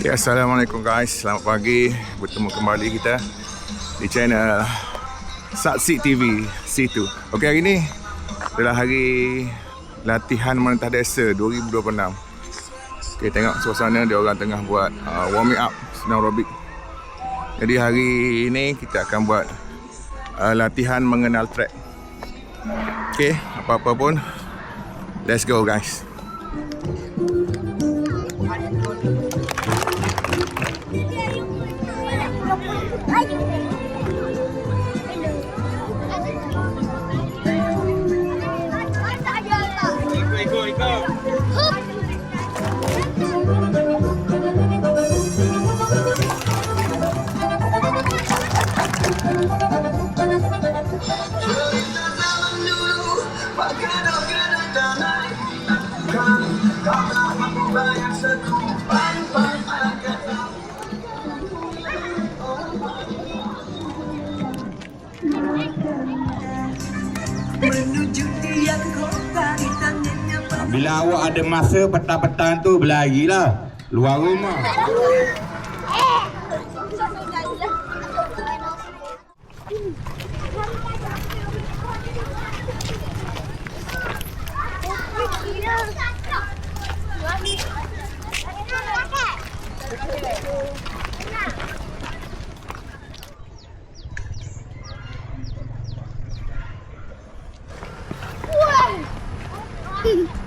Ya, Assalamualaikum guys, selamat pagi. Bertemu kembali kita di channel Saksi TV Situ. Okey, hari ni adalah hari latihan menentah desa 2026. Okey, tengok suasana dia orang tengah buat warming up senam aerobik. Jadi hari ini kita akan buat latihan mengenal track. Okey, apa-apa pun, let's go guys. Bila awak ada masa petang-petang tu berlarilah luar rumah.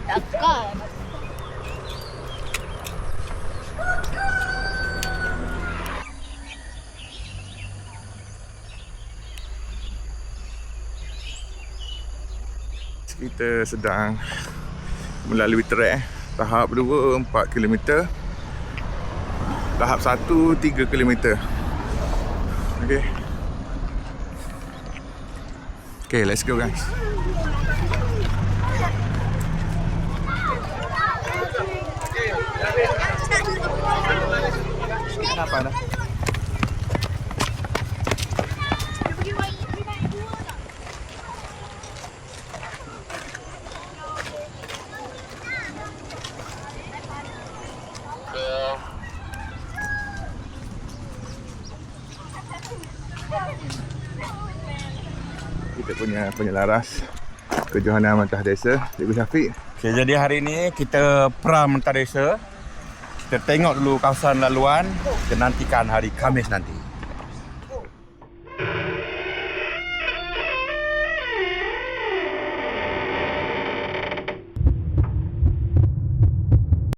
Takkan. Kita sedang melalui trek tahap 2 4 km, tahap 1 3 km. Okey. Okay, let's go guys. Kenapa dah? Kita punya penyelaras Kejohanan Mentah Desa, Cikgu Syafiq. Okay, jadi hari ni kita pra-mentah desa. Kita tengok dulu kawasan laluan. Kita nantikan hari Khamis nanti.